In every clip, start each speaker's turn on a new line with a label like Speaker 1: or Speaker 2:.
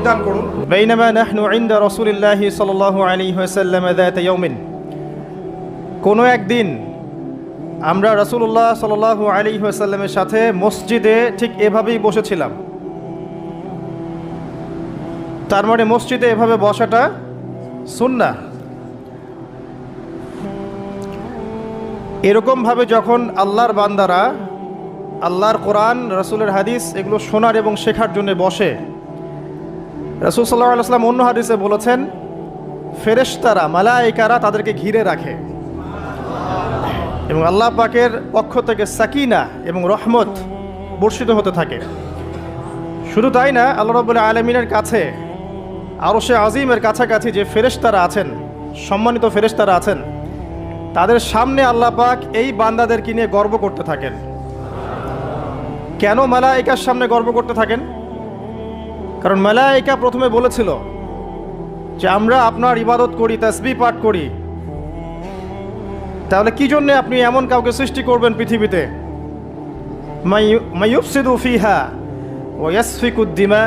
Speaker 1: দান করুন। বাইনামা নাহনু ইনদা রাসূলিল্লাহি সাল্লাল্লাহু আলাইহি ওয়াসাল্লাম যাতা ইয়াউমিন, কোনো একদিন আমরা রাসূলুল্লাহ সাল্লাল্লাহু আলাইহি ওয়াসাল্লামের সাথে মসজিদে ঠিক এভাবেই বসেছিলাম। তার মানে মসজিদে এভাবে বসাটা সুন্নাহ। এরকমভাবে যখন আল্লাহর বান্দারা আল্লাহর কোরআন, রাসূলের হাদিস এগুলো শোনার এবং শেখার জন্য বসে, রাসূল সাল্লাল্লাহু আলাইহি ওয়াসাল্লাম অন্য হাদিসে বলেছেন ফেরেশতারা, মালায়েকারা তাদেরকে ঘিরে রাখে এবং আল্লাহ পাকের পক্ষ থেকে সাকিনা এবং রহমত বর্ষিত হতে থাকে। শুধু তাই না, আল্লাহ রাব্বুল আলামিনের কাছে আরশে আজিমের কাছাকাছি যে ফেরেশতারা আছেন, সম্মানিত ফেরেশতারা আছেন, তাদের সামনে আল্লাহ পাক এই বান্দাদেরকে নিয়ে গর্ব করতে থাকেন। কেন মালায়েকার সামনে গর্ব করতে থাকেন? কারণ মালায়েকা প্রথমে বলেছিল যে আমরা আপনার ইবাদত করি, তাসবিহ পাঠ করি, তাহলে কি জন্য আপনি এমন কাউকে সৃষ্টি করবেন পৃথিবীতে মাইয়ুফসিদু ফিহা ওয়া ইয়াসফিকুদ দিমা,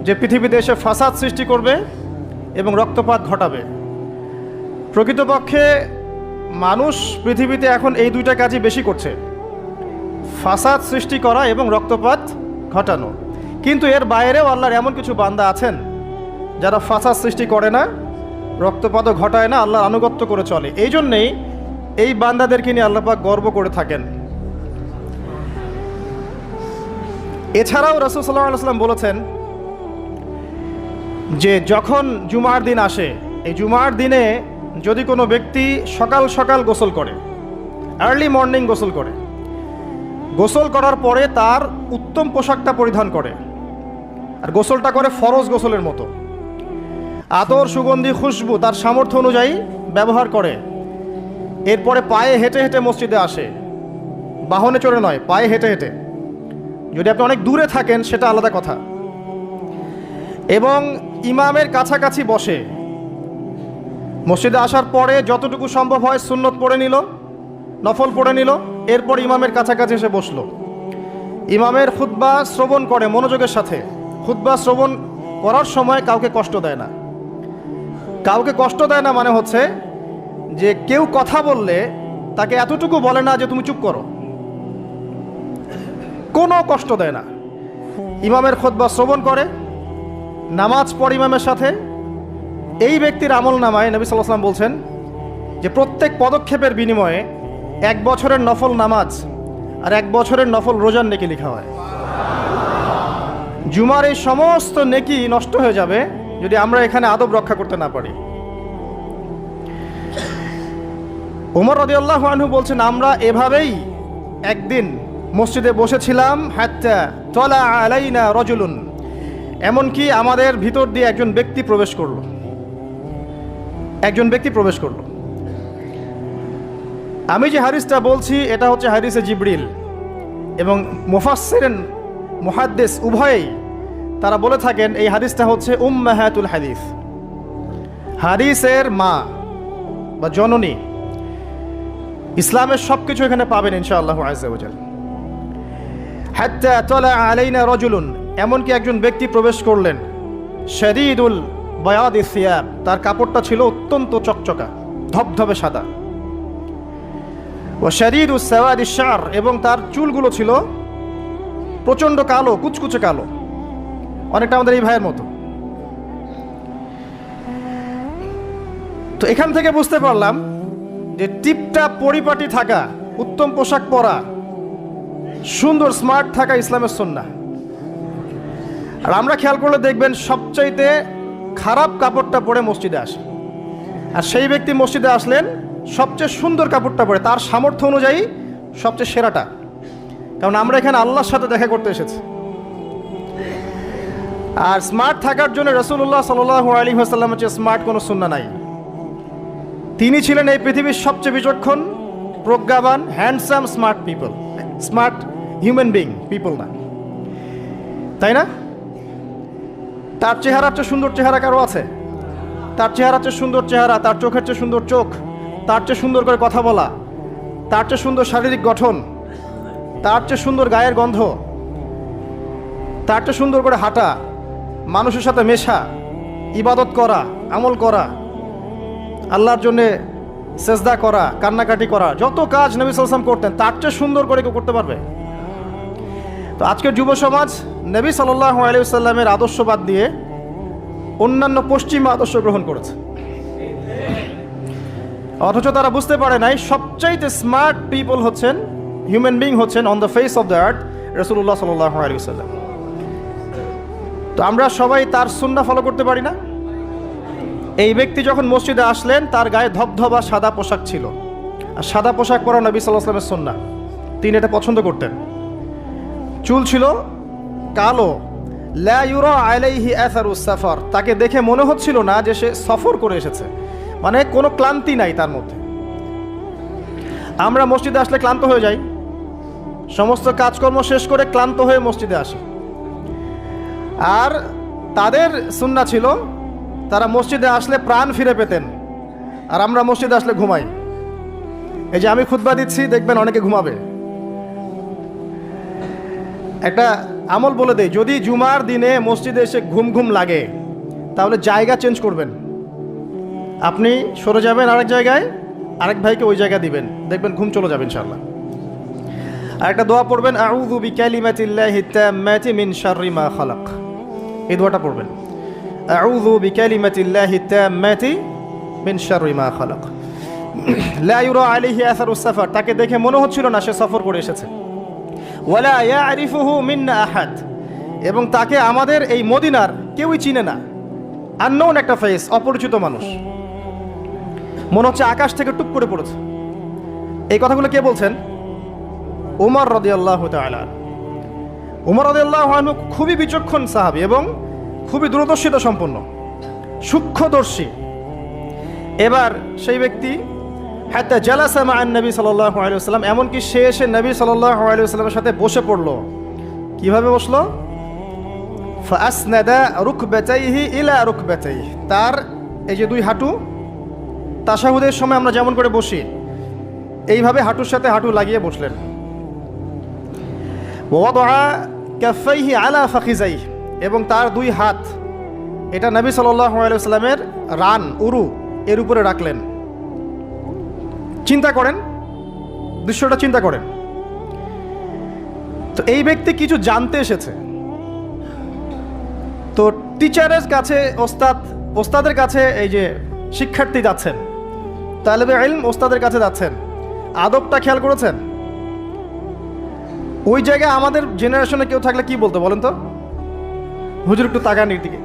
Speaker 1: যে পৃথিবীতে এসে ফাসাদ সৃষ্টি করবে এবং রক্তপাত ঘটাবে। প্রকৃতপক্ষে মানুষ পৃথিবীতে এখন এই দুইটা কাজই বেশি করছে, ফাসাদ সৃষ্টি করা এবং রক্তপাত ঘটানো। কিন্তু এর বাইরেও আল্লাহর এমন কিছু বান্দা আছেন যারা ফাসাদ সৃষ্টি করে না, রক্তপাতও ঘটায় না, আল্লাহর আনুগত্য করে চলে। এই জন্যেই এই বান্দাদেরকে নিয়ে আল্লাহ পাক গর্ব করে থাকেন। এছাড়াও রাসূল সাল্লাল্লাহু আলাইহি ওয়াসাল্লাম বলেছেন যে যখন জুমার দিন আসে, এই জুমার দিনে যদি কোনো ব্যক্তি সকাল সকাল গোসল করে, আর্লি মর্নিং গোসল করে, গোসল করার পরে তার উত্তম পোশাকটা পরিধান করে, আর গোসলটা করে ফরজ গোসলের মতো, আতর, সুগন্ধি, খুশবু তার সামর্থ্য অনুযায়ী ব্যবহার করে, এরপরে পায়ে হেঁটে হেঁটে মসজিদে আসে, বাহনে চড়ে নয়, পায়ে হেঁটে হেঁটে। যদি আপনি অনেক দূরে থাকেন সেটা আলাদা কথা। এবং ইমামের কাছাকাছি বসে মসজিদে আসার পরে যতটুকু সম্ভব হয় সুন্নত পড়ে নিল, নফল পড়ে নিল, এরপর ইমামের কাছাকাছি এসে বসলো। ইমামের খুতবা শ্রবণ করে মনোযোগের সাথে। খুতবা শ্রবণ করার সময় কাউকে কষ্ট দেয় না। কাউকে কষ্ট দেয় না মানে হচ্ছে যে কেউ কথা বললে তাকে এতটুকু বলে না যে তুমি চুপ করো, কোনো কষ্ট দেয় না। ইমামের খুতবা শ্রবণ করে, নামাজ পড়ে ইমামের সাথে। এই ব্যক্তির আমল নামায় নবী সাল্লাল্লাহু আলাইহি ওয়াসাল্লাম বলছেন যে প্রত্যেক পদক্ষেপের বিনিময়ে 1 বছরের নফল নামাজ আর 1 বছরের নফল রোজার নেকি লেখা হয়। জুমার এই সমস্ত নেকি নষ্ট হয়ে যাবে যদি আমরা এখানে আদব রক্ষা করতে না পারি। ওমর রাদিয়াল্লাহু আনহু বলছেন আমরা এভাবেই একদিন মসজিদে বসেছিলাম, হাত্তা তালা আলাইনা রাজুলুন, এমনকি আমাদের ভিতর দিয়ে একজন ব্যক্তি প্রবেশ করলো। আমি যে হাদিসটা বলছি এটা হচ্ছে হাদিসে জিবরিল, এবং মুফাসসিরিন, মুহাদ্দিস উভয়েই তারা বলে থাকেন এই হাদিসটা হচ্ছে উম্মাহাতুল হাদিস, হাদিসের মা বা জননী। ইসলামের সব কিছু এখানে পাবেন ইনশাআল্লাহু আযজা ওয়া জাল। হাত্তা তালা আলাইনা রাজুলুন, এমনকি একজন ব্যক্তি প্রবেশ করলেন, শাদীদুল বায়াদিস সিয়াব, তার কাপড়টা ছিল অত্যন্ত চকচকা, ধবধবে সাদা। ও শাদীদুস সাওয়াদিশ শা'r, এবং তার চুলগুলো ছিল প্রচণ্ড কালো, কুচকুচে কালো, অনেকটা আমাদের এই ভাইয়ের মতো। তো এখান থেকে বুঝতে পারলাম যে টিপটাপ পরিপাটি থাকা, উত্তম পোশাক পরা, সুন্দর স্মার্ট থাকা ইসলামের সুন্নাহ। আর আমরা খেয়াল করলে দেখবেন সবচাইতে খারাপ কাপড়টা পরে মসজিদে আসে, আর সেই ব্যক্তি মসজিদে আসলেন সবচেয়ে সুন্দর কাপড়টা পরে, তার সামর্থ্য অনুযায়ী সবচেয়ে সেরাটা। কারণ আমরা এখানে আল্লাহর সাথে দেখা করতে এসেছি। আর স্মার্ট থাকার জন্য রাসূলুল্লাহ সাল্লাল্লাহু আলাইহি ওয়াসাল্লামের চেয়ে স্মার্ট কোনো সুন্নাহ নাই। তিনি ছিলেন এই পৃথিবীর সবচেয়ে বিচক্ষণ, প্রজ্ঞাবান, handsome, smart people, smart human being people না, তাই না? তার চেহারার চেয়ে সুন্দর চেহারা কারো আছে? তার চেহারার চেয়ে সুন্দর চেহারা, তার চোখের চেয়ে সুন্দর চোখ, তার চেয়ে সুন্দর করে কথা বলা, তার চেয়ে সুন্দর শারীরিক গঠন, তার চেয়ে সুন্দর গায়ের গন্ধ, তার চেয়ে সুন্দর করে হাঁটা, মানুষের সাথে মেশা, ইবাদত করা, আমল করা, আল্লাহর জন্যে সেজদা করা, কান্নাকাটি করা, যত কাজ নবী সাল্লাল্লাহু আলাইহি ওয়াসাল্লাম করতেন তার চেয়ে সুন্দর করে কেউ করতে পারবে? তো আজকের যুব সমাজ নবী সাল্লাল্লাহু আলাইহি ওয়াসাল্লামের আদর্শ বাদ দিয়ে অন্যান্য পশ্চিমা আদর্শ গ্রহণ করেছে, অথচ তারা বুঝতে পারে নাই সবচাইতে স্মার্ট পিপল হচ্ছেন, হিউম্যান বিং হচ্ছেন on the face of the earth রাসূলুল্লাহ সাল্লাল্লাহু আলাইহি ওয়াসাল্লাম। তো আমরা সবাই তার সুন্নাহ ফলো করতে পারি না? এই ব্যক্তি যখন মসজিদে আসলেন তার গায়ে ধবধবা সাদা পোশাক ছিল, আর সাদা পোশাক পরা নবী সাল্লাল্লাহু আলাইহি ওয়াসাল্লামের সুন্নাহ, তিনি এটা পছন্দ করতেন। চুল ছিল কালো, লা ইউরা আলাইহি আসারুস সাফার, তাকে দেখে মনে হচ্ছিল না যে সে সফর করে এসেছে, মানে কোনো ক্লান্তি নাই তার মধ্যে। আমরা মসজিদে আসলে ক্লান্ত হয়ে যাই, সমস্ত কাজকর্ম শেষ করে ক্লান্ত হয়ে মসজিদে আসি, আর তাদের সুন্নাহ ছিল তারা মসজিদে আসলে প্রাণ ফিরে পেতেন, আর আমরা মসজিদে আসলে ঘুমাই। এই যে আমি খুতবা দিচ্ছি, দেখবেন অনেকে ঘুমাবে। একটা আমল বলে দেই, যদি জুমার দিনে মসজিদে এসে ঘুম ঘুম লাগে তাহলে জায়গা চেঞ্জ করবেন, আপনি সরে যাবেন আরেক জায়গায়, আরেক ভাইকে ওই জায়গা দিবেন, দেখবেন ঘুম চলে যাবে ইনশাআল্লাহ। আর একটা দোয়া পড়বেন, আউযু বিকালিমাতিল্লাহি তাম্মাতি মিন শাররি মা খালাক, এই দোয়াটা পড়বেন, আউযু বিকালিমাতিল্লাহি তাম্মাতি মিন শাররি মা খালাক। লা ইউরা আলাইহি আসারুস সাফার, তাকে দেখে মনে হচ্ছিল না সে সফর করে এসেছে। ওয়ালা ইয়ারিফুহু মিন্না আহাদ, এবং তাকে আমাদের এই মদিনার কেউই চিনে না, আননোন একটা ফেস, অপরিচিত মানুষ, মনে হচ্ছে আকাশ থেকে টুপ করে পড়েছে। এই কথাগুলো কে বলছেন? উমর রাদিয়াল্লাহু তাআলা। উমর রাদিয়াল্লাহু আনহু খুবই বিচক্ষণ সাহাবী এবং খুবই দূরদর্শিতা সম্পন্ন, সূক্ষ্মদর্শী। এবার সেই ব্যক্তি হাত্তা জালাসা মা'আন নবী সাল্লাল্লাহু আলাইহি ওয়াসাল্লাম, এমনকি সে এসে নবী সাল্লাল্লাহু আলাইহি ওয়াসাল্লামের সাথে বসে পড়লো। কিভাবে বসলো? ফাআসনাদা রুকবাতাইহি ইলা রুকবাতাইহি, তার এই যে দুই হাঁটু, তাশাহুদের সময় আমরা যেমন করে বসি এইভাবে হাঁটুর সাথে হাঁটু লাগিয়ে বসলেন। ওয়াদাআ কাফাইহি আলা ফাখিজাইহি, এবং তার দুই হাত এটা নবী সাল্লাল্লাহু আলাইহি ওয়াসাল্লামের রান, উরু, এর উপরে রাখলেন। চিন্তা করেন, দৃশ্যটা চিন্তা করেন। তো এই ব্যক্তি কিছু জানতে এসেছে, তো টিচারের কাছে ওস্তাদের কাছে এই যে শিক্ষার্থী যাচ্ছেন, তালেবে ইলম ওস্তাদের কাছে যাচ্ছেন, আদবটা খেয়াল করেছেন? ওই জায়গায় আমাদের জেনারেশনে কেউ থাকলে কি বলতো বলেন তো? হুজুর একটু তাকান এর দিকে,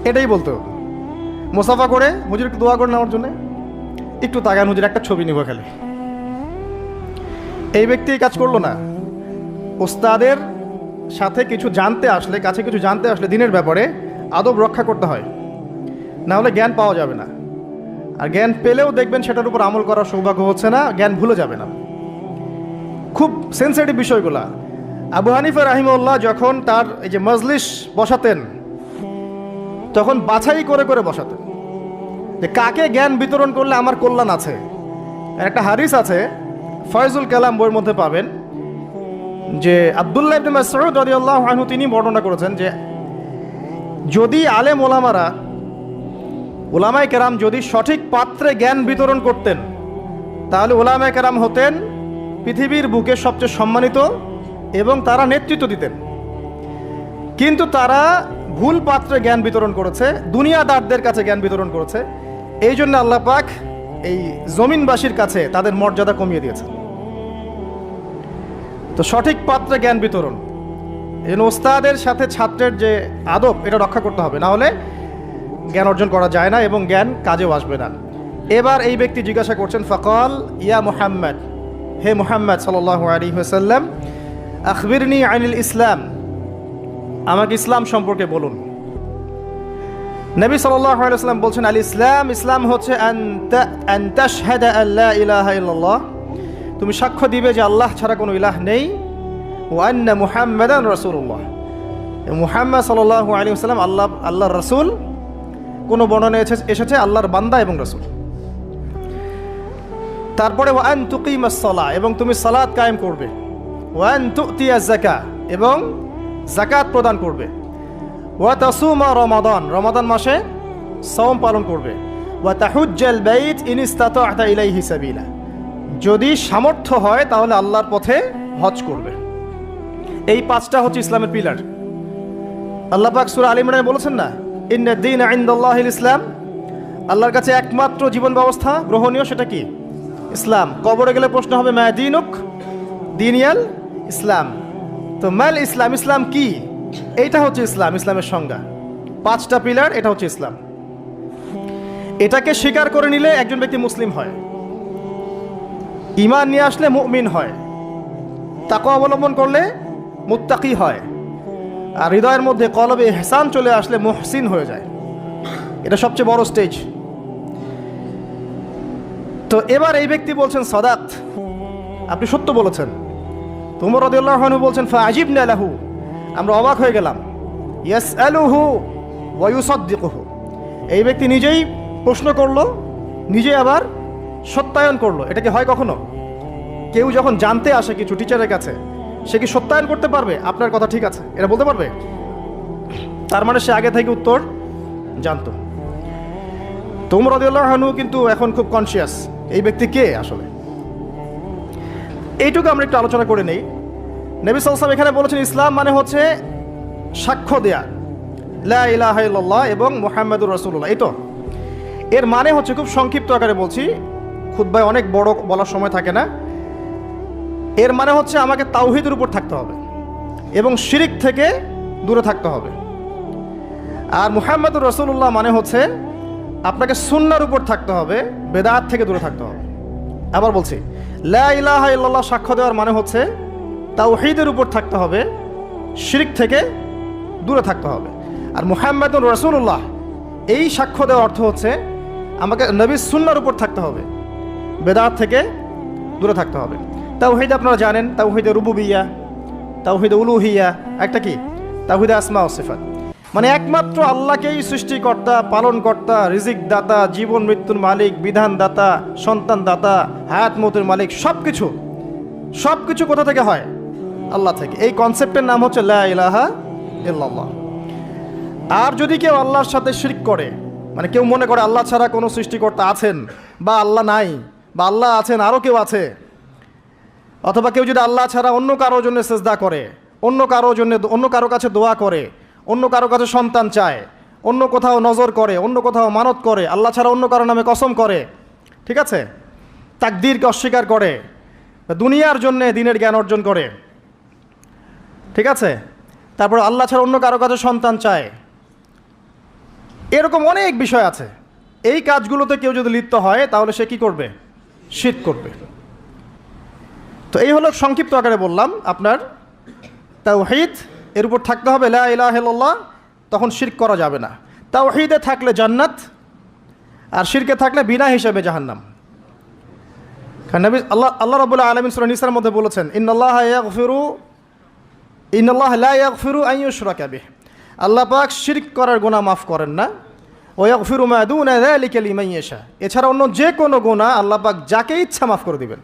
Speaker 1: এটাই বলতো। মুসাফা করে হুজুর একটু দোয়া করে নেওয়ার জন্য, একটু তাকান হুজুর, একটা ছবি নিব খালি। এই ব্যক্তি এই কাজ করলো না। ওস্তাদের সাথে কিছু জানতে আসলে, কাছে কিছু জানতে আসলে দিনের ব্যাপারে আদব রক্ষা করতে হয়, না হলে জ্ঞান পাওয়া যাবে না। আর জ্ঞান পেলেও দেখবেন সেটার উপর আমল করার সৌভাগ্য হচ্ছে না, জ্ঞান ভুলে যাবে না। খুব সেন্সিটিভ বিষয়গুলা। আবু হানিফা রাহিমাহুল্লাহ যখন তার এই যে মজলিস বসাতেন, তখন বাছাই করে করে বসাতেন যে কাকে জ্ঞান বিতরণ করলে আমার কল্যাণ আছে। একটা হাদিস আছে, ফয়জুল কালাম বইয়ের মধ্যে পাবেন, যে আব্দুল্লাহ ইবনে মাসউদ রাদিয়াল্লাহু আনহু তিনি বর্ণনা করেছেন যে যদি আলেম ওলামায়ে কেরাম যদি সঠিক পাত্রে জ্ঞান বিতরণ করতেন, তাহলে ওলামায়ে কেরাম হতেন পৃথিবীর বুকে সবচেয়ে সম্মানিত এবং তারা নেতৃত্ব দিতেন। কিন্তু তারা ভুল পাত্রে জ্ঞান বিতরণ করেছে, দুনিয়াদারদের কাছে জ্ঞান বিতরণ করেছে। এই জন্য আল্লাহ পাক এই জমিনবাসীর কাছে তাদের মর্যাদা কমিয়ে দিয়েছে। তো সঠিক পাত্রে জ্ঞান বিতরণ, এই জন্য ওস্তাদের সাথে ছাত্রের যে আদব, এটা রক্ষা করতে হবে, না হলে জ্ঞান অর্জন করা যায় না এবং জ্ঞান কাজেও আসবে না। এবার এই ব্যক্তি জিজ্ঞাসা করছেন, ফাকাল ইয়া মুহাম্মদ, হে মুহাম্মদ সাল্লাল্লাহু আলাইহি ওয়াসাল্লাম, আখবিরনি আনিল ইসলাম, আমাকে ইসলাম সম্পর্কে বলুন। নবী সাল্লাল্লাহু আলাইহি ওয়াসাল্লাম বলছেন, আল ইসলাম, ইসলাম হচ্ছে আন তাশহাদা আল্লা ইলাহা ইল্লাল্লাহ, তুমি সাক্ষ্য দিবে যে আল্লাহ ছাড়া কোনো ইলাহ নেই, ওয়া আন্না মুহাম্মাদান রাসূলুল্লাহ, মুহাম্মদ সাল্লাল্লাহু আলাইহি ওয়াসাল্লাম আল্লাহর রাসূল। কোনো বর্ণনা এসেছে আল্লাহর বান্দা এবং রাসূল। তারপরে ওয়া আন তুকিমাস সালাহ, এবং তুমি সালাত কায়েম করবে, ওয়া আন তুতিয়াজ যাকাত, এবং যাকাত প্রদান করবে, ওয়া তাসুমা রমাদান, রমাদান মাসে সওম পালন করবে। ওয়া তাহুজ্জাল বাইত ইন ইসতাতা'তা ইলাইহি সাবিলা, যদি সামর্থ্য হয় তাহলে আল্লাহর পথে হজ করবে। এই 5টা হচ্ছে ইসলামের পিলার। আল্লাহ পাক সূরা আলে ইমরানে বলেছেন না, ইন্নাদ দীনা ইনদাল্লাহিল ইসলাম, আল্লাহর কাছে একমাত্র জীবন ব্যবস্থা গ্রহণীয় সেটা কি? ইসলাম। কবরে গেলে প্রশ্ন হবে মা দীনুক, দীনিয়াল ইসলাম। তো মাল ইসলাম, ইসলাম কি? এইটা হচ্ছে ইসলাম, ইসলামের সংজ্ঞা। 5টা পিলার, এটা হচ্ছে ইসলাম। এটাকে স্বীকার করে নিলে একজন ব্যক্তি মুসলিম হয়, ঈমান নিয়ে আসলে মুমিন হয়, তাকওয়া অবলম্বন করলে মুত্তাকি হয়, আর হৃদয়ের মধ্যে কলবে ইহসান চলে আসলে মুহসিন হয়ে যায়। এটা সবচেয়ে বড় স্টেজ। তো এবার এই ব্যক্তি বলছেন সাদাত, আপনি সত্য বলেছেন। তো ওমর রাদিয়াল্লাহু আনহু বলছেন ফাআজিবনা লাহু, আমরা অবাক হয়ে গেলাম। ইয়াসআলুহু ওয়া ইউসাদ্দিকুহু, এই ব্যক্তি নিজেই প্রশ্ন করলো, নিজে আবার সত্যায়ন করলো। এটা কি হয় কখনো? কেউ যখন জানতে আসে কিছু টিচারের কাছে, সে কি সত্যায়ন করতে পারবে আপনার কথা ঠিক আছে এটা বলতে পারবে? তার মানে সে আগে থেকে উত্তর জানতো। তো ওমর রাদিয়াল্লাহু আনহু কিন্তু এখন খুব কনসিয়াস এই ব্যক্তি কে আসলে। এইটুকু আমরা একটু আলোচনা করে নেই। নবী সাল্লাল্লাহু আলাইহি ওয়াসাল্লাম এখানে বলেছেন ইসলাম মানে হচ্ছে সাক্ষ্য দেয়া লা ইলাহা ইল্লাল্লাহ এবং মুহাম্মাদুর রাসূলুল্লাহ। এই তো এর মানে হচ্ছে, খুব সংক্ষিপ্ত আকারে বলছি, খুতবায় অনেক বড় বলার সময় থাকে না। এর মানে হচ্ছে আমাকে তাওহীদের উপর থাকতে হবে এবং শিরিক থেকে দূরে থাকতে হবে। আর মুহাম্মাদুর রাসূলুল্লাহ মানে হচ্ছে আপনাকে সুন্নাহর উপর থাকতে হবে, বেদাত থেকে দূরে থাকতে হবে। আবার বলছি, লা ইলাহা ইল্লাল্লাহ সাক্ষ্য দেওয়ার মানে হচ্ছে তাওহীদের উপর থাকতে হবে, শিরিক থেকে দূরে থাকতে হবে। আর মুহাম্মাদুর রাসূলুল্লাহ এই সাক্ষ্য দেওয়ার অর্থ হচ্ছে আমাকে নবীর সুন্নাহর উপর থাকতে হবে, বেদাত থেকে দূরে থাকতে হবে। তাওহীদ আপনারা জানেন, তাওহীদে রুবুবিয়্যা, তাওহীদে উলুহিয়্যা, একটা কি তাওহীদে আসমা ও সিফাত, মানে একমাত্র আল্লাহকেই সৃষ্টিকর্তা, পালনকর্তা, রিজিক দাতা, জীবন মৃত্যুর মালিক, বিধান দাতা, সন্তান দাতা, হায়াত মৌতের মালিক, সব কিছু কোথা থেকে হয়? আল্লাহ থেকে। এই কনসেপ্টের নাম হচ্ছে লা ইলাহা ইল্লাল্লাহ। আর যদি কেউ আল্লাহর সাথে শিরক করে, মানে কেউ মনে করে আল্লাহ ছাড়া কোনো সৃষ্টিকর্তা আছেন বা আল্লাহ নাই, বা আল্লাহ আছেন আরও কেউ আছে, অথবা কেউ যদি আল্লাহ ছাড়া অন্য কারোর জন্য সেজদা করে, অন্য কারো কাছে দোয়া করে, অন্য কারো কাছে সন্তান চায়, অন্য কোথাও নজর করে, অন্য কোথাও মানত করে, আল্লাহ ছাড়া অন্য কারো নামে কসম করে, ঠিক আছে, তাকদীরকে অস্বীকার করে, দুনিয়ার জন্য দিনের জ্ঞান অর্জন করে, ঠিক আছে, তারপর আল্লাহ ছাড়া অন্য কারো কাছে সন্তান চায়, এরকম অনেক বিষয় আছে। এই কাজগুলোতে কেউ যদি লিপ্ত হয় তাহলে সে কি করবে? শিরক করবে। তো এই হলো সংক্ষিপ্ত আকারে বললাম আপনার তাওহীদ এর উপর থাকতে হবে, লা ইলাহা ইল্লাল্লাহ, তখন শিরক করা যাবে না। তাওহীদে থাকলে জান্নাত, আর শিরকে থাকলে বিনা হিসাবে জাহান্নাম। কারণ নবী আল্লাহ রাব্বুল আলামিন সূরা নিসার মধ্যে বলেছেন ইন্নাল্লাহা লা ইয়াগফিরু আন ইউশরাকা বিহি, আল্লাহ পাক শিরক করার গুনাহ মাফ করেন না। ওয়া ইয়াগফিরু মা দুনা যালিকা লিমান ইয়াশা, এছাড়া অন্য যে কোনো গুনাহ আল্লাহ পাক যাকে ইচ্ছা মাফ করে দিবেন।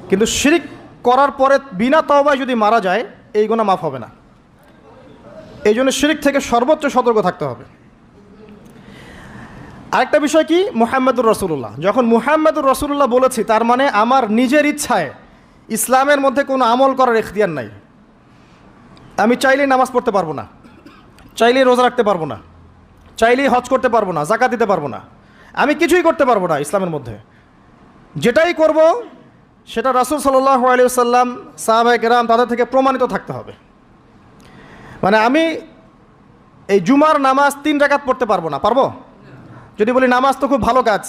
Speaker 1: কিন্তু শিরক করার পরে বিনা তওবায় যদি মারা যায় এই গুনাহ মাফ হবে না। এই জন্য শিরক থেকে সর্বোচ্চ সতর্ক থাকতে হবে। আরেকটা বিষয় কি, মুহাম্মাদুর রাসূলুল্লাহ, যখন মুহাম্মাদুর রাসূলুল্লাহ বলেছি তার মানে আমার নিজের ইচ্ছায় ইসলামের মধ্যে কোনো আমল করার ইখতিয়ার নাই। আমি চাইলেই নামাজ পড়তে পারবো না, চাইলেই রোজা রাখতে পারবো না, চাইলেই হজ করতে পারবো না, যাকাত দিতে পারবো না, আমি কিছুই করতে পারবো না ইসলামের মধ্যে। যেটাই করব সেটা রাসূল সাল্লাল্লাহু আলাইহি ওয়াসাল্লাম, সাহাবায়ে কেরাম তাদের থেকে প্রমাণিত থাকতে হবে। মানে আমি এই জুমার নামাজ 3 রাকাত পড়তে পারবো না, পারবো? যদি বলি নামাজ তো খুব ভালো কাজ,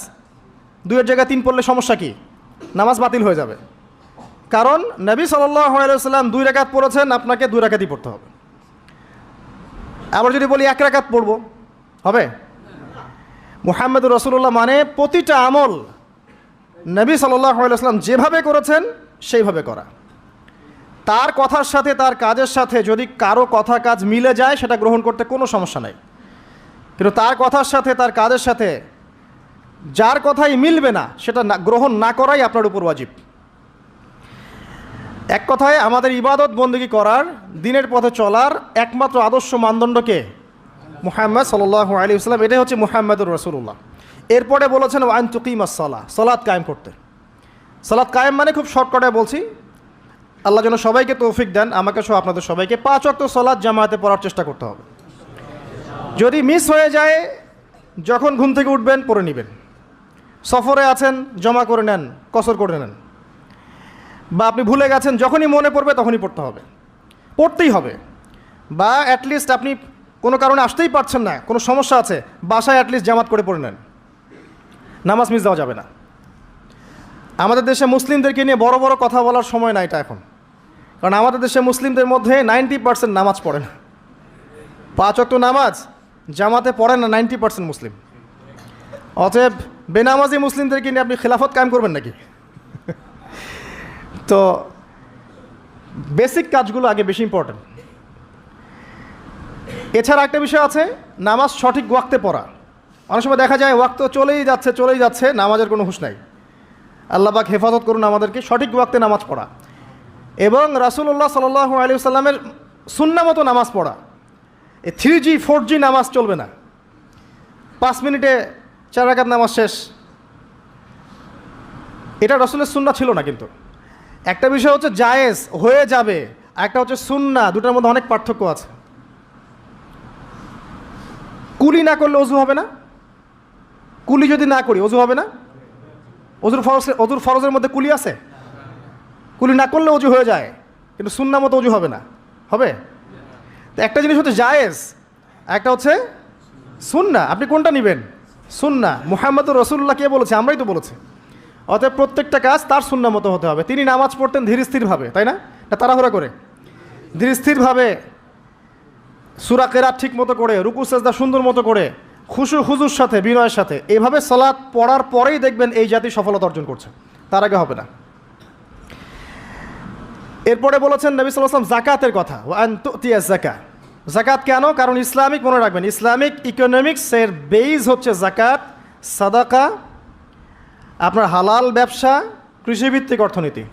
Speaker 1: 2-এর জায়গায় 3 পড়লে সমস্যা কি? নামাজ বাতিল হয়ে যাবে। কারণ নবী সাল্লাল্লাহু আলাইহি ওয়াসাল্লাম 2 রাকাত পড়েছেন, আপনাকে 2 রাকাতই পড়তে হবে। আবার যদি বলি 1 রাকাত পড়বো, হবে? মুহাম্মাদুর রাসূলুল্লাহ মানে প্রতিটা আমল নবী সাল্লাল্লাহু আলাইহি ওয়াসাল্লাম যেভাবে করেছেন সেইভাবে করা। তার কথার সাথে তার কাজের সাথে যদি কারো কথা কাজ মিলে যায় সেটা গ্রহণ করতে কোনো সমস্যা নাই, কিন্তু তার কথার সাথে তার কাজের সাথে যার কথাই মিলবে না সেটা গ্রহণ না করাই আপনার উপর ওয়াজিব। এক কথায় আমাদের ইবাদত বন্দেগী করার, দিনের পথে চলার একমাত্র আদর্শ মানদণ্ডকে মুহাম্মদ সাল্লাল্লাহু আলাইহি ওয়াসাল্লাম, এটাই হচ্ছে মুহাম্মদুর রাসূলুল্লাহ। এরপরে বলেছেন ওয়া আন তুকিমাস সালাহ, সালাত কায়েম করতে। সালাত কায়েম মানে খুব শর্টকাটে বলছি, আল্লাহ যেন সবাইকে তৌফিক দেন, আমাকে সহ আপনাদের সবাইকে 5 ওয়াক্ত সালাত জামাতে পড়ার চেষ্টা করতে হবে। যদি মিস হয়ে যায়, যখন ঘুম থেকে উঠবেন পড়ে নেবেন, সফরে আছেন জমা করে নেন, কসর করে নেন, বা আপনি ভুলে গেছেন, যখনই মনে পড়বে তখনই পড়তে হবে, পড়তেই হবে। বা অ্যাটলিস্ট আপনি কোনো কারণে আসতেই পারছেন না, কোনো সমস্যা আছে, বাসায় অ্যাটলিস্ট জামাত করে পড়ে নেন, নামাজ মিস দেওয়া যাবে না। আমাদের দেশে মুসলিমদেরকে নিয়ে বড় বড় কথা বলার সময় না এটা এখন, কারণ আমাদের দেশে মুসলিমদের মধ্যে 90% নামাজ পড়ে না। 5 ওয়াক্ত নামাজ জামাতে পড়ে না 90% মুসলিম। অতএব বেনামাজি মুসলিমদেরকে নিয়ে আপনি খেলাফত কায়েম করবেন নাকি? তো বেসিক কাজগুলো আগে বেশি ইম্পর্টেন্ট। এছাড়া একটা বিষয় আছে, নামাজ সঠিক ওয়াক্তে পড়া। অনেক সময় দেখা যায় ওয়াক্ত চলেই যাচ্ছে, নামাজের কোনো হুঁশ নাই। আল্লাহ পাক হেফাজত করুন আমাদেরকে, সঠিক ওয়াক্তে নামাজ পড়া এবং রাসূলুল্লাহ সাল্লাল্লাহু আলাইহি ওয়াসাল্লামের সুন্নাহ মতো নামাজ পড়া। এই 3G 4G নামাজ চলবে না। 5 মিনিটে 4 রাকাত নামাজ শেষ, এটা রাসূলের সুন্নাহ ছিল না। কিন্তু একটা বিষয় হচ্ছে জায়েজ হয়ে যাবে, একটা হচ্ছে সুন্নাহ, দুটার মধ্যে অনেক পার্থক্য আছে। কুলি না করলে অজু হবে না, কুলি যদি না করি অজু হবে না। অজুর ফরজের মধ্যে কুলি আছে, কুলি না করলে অজু হয়ে যায়, কিন্তু সুন্নাহ মতো অজু হবে না, হবে? তো একটা জিনিস হচ্ছে জায়েজ, একটা হচ্ছে সুন্নাহ। আপনি কোনটা নেবেন? সুন্নাহ। মুহাম্মদুর রাসূলুল্লাহ কে বলেছে? আমরাই তো বলেছি। অতএব প্রত্যেকটা কাজ তার সুন্নাহ মতো হতে হবে। তিনি নামাজ পড়তেন ধীর স্থিরভাবে, তাই না? তাড়াহুড়া করে, ধীর স্থিরভাবে, সূরা কেরাত ঠিক মতো করে, রুকু সেজদা সুন্দর মতো করে, খুশু হুজুর সাথে, বিনয়ের সাথে, এইভাবে সালাত পড়ার পরেই দেখবেন এই জাতি সফলতা অর্জন করছে, তার আগে হবে না। এরপরে বলেছেন নবী সাল্লাল্লাহু আলাইহি ওয়াসাল্লাম যাকাতের কথা, ওয়া আন তুতিয়াজ যাকাত। যাকাত কেন? কারণ ইসলামিক, মনে রাখবেন, ইসলামিক ইকোনমিক্সের বেইজ হচ্ছে যাকাত, সাদাকা, আপনার হালাল ব্যবসা, কৃষিভিত্তিক অর্থনীতি।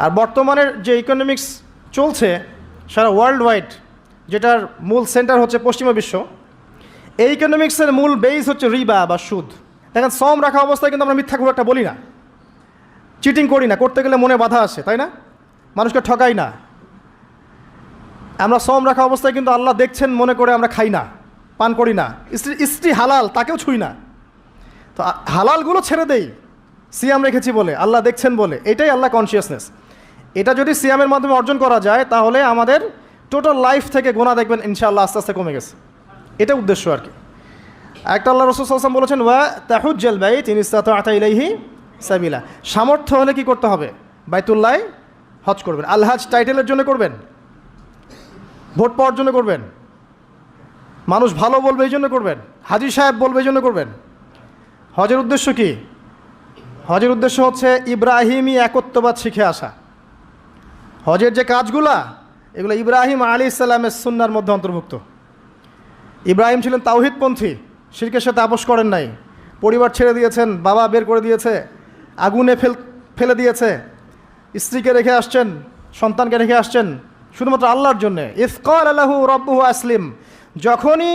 Speaker 1: আর বর্তমানের যে ইকোনমিক্স চলছে সারা ওয়ার্ল্ড ওয়াইড, যেটার মূল সেন্টার হচ্ছে পশ্চিমা বিশ্ব, এই ইকোনমিক্সের মূল বেইজ হচ্ছে রিবা বা সুদ। দেখেন, শ্রম রাখা অবস্থায় কিন্তু আমরা মিথ্যা খুব একটা বলি না, চিটিং করি না, করতে গেলে মনে বাধা আসে, তাই না? মানুষকে ঠকাই না। আমরা শ্রম রাখা অবস্থায় কিন্তু আল্লাহ দেখছেন মনে করে আমরা খাই না, পান করি না, স্ত্রী হালাল তাকেও ছুঁই না। তো হালালগুলো ছেড়ে দেই সিয়াম রেখেছি বলে, আল্লাহ দেখছেন বলে, এটাই আল্লাহ কনসিয়াসনেস। এটা যদি সিয়ামের মাধ্যমে অর্জন করা যায়, তাহলে আমাদের টোটাল লাইফ থেকে গুনাহ দেখবেন ইনশাআল্লাহ আস্তে আস্তে কমে গেছে। এটা উদ্দেশ্য আর কি। একটা আল্লাহ রাসূল সাল্লাল্লাহু আলাইহি ওয়াসাল্লাম বলেছেন, ওয়া তাহুজ্জাল বাইত ইন ইসতাতা ইলাইহি সাবিলা। সামর্থ্য হলে কি করতে হবে? বাইতুল্লাহ হজ করবেন। আল হজ টাইটেলের জন্য করবেন? ভোট পাওয়ার জন্য করবেন? মানুষ ভালো বলবে এই জন্য করবেন? হাজী সাহেব বলবে এই জন্য করবেন? হজের উদ্দেশ্য কি? হজের উদ্দেশ্য হচ্ছে ইব্রাহিমী একত্ববাদ শিখে আসা। হজের যে কাজগুলা, এগুলো ইব্রাহিম আলাইহিস সালামের সুন্নাহর মধ্যে অন্তর্ভুক্ত। ইব্রাহিম ছিলেন তাওহীদপন্থী, শিরকের সাথে আপোষ করেন নাই, পরিবার ছেড়ে দিয়েছেন, বাবা বের করে দিয়েছে, আগুনে ফেলে দিয়েছে, স্ত্রীকে রেখে আসছেন, সন্তানকে রেখে আসছেন শুধুমাত্র আল্লাহর জন্যে। ইয ক্বালা লাহু রাব্বুহু আসলিম, যখনই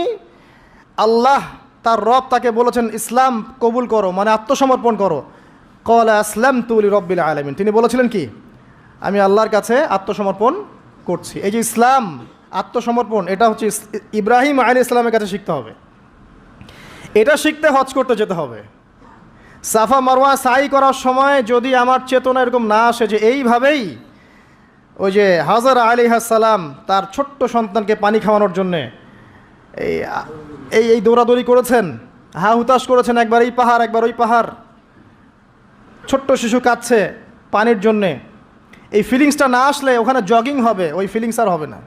Speaker 1: আল্লাহ তার রব তাকে বলেছেন ইসলাম কবুল করো, মানে আত্মসমর্পণ করো, ক্বালা আসলামতু লিরাব্বিল আলামিন, তিনি বলেছিলেন কি? আমি আল্লাহর কাছে আত্মসমর্পণ করছি। এই যে ইসলাম, আত্মসমর্পণ, এটা হচ্ছে ইব্রাহিম আলাইহিস সালামের কাছে শিখতে হবে। এটা শিখতে হজ করতে যেতে হবে। সাফা মারওয়া সাই করার সময় যদি আমার চেতনা এরকম না আসে যে এইভাবেই ওই যে হাজরা আলাইহিস সালাম তার ছোট্ট সন্তানকে পানি খাওয়ানোর জন্যে এই দৌড়াদৌড়ি করেছেন, হা হুতাশ করেছেন, একবার এই পাহাড় একবার ওই পাহাড়, ছোট্ট শিশু কাঁদছে পানির জন্যে, এই ফিলিংসটা না আসলে ওখানে জগিং হবে, ওই ফিলিংস আর হবে না।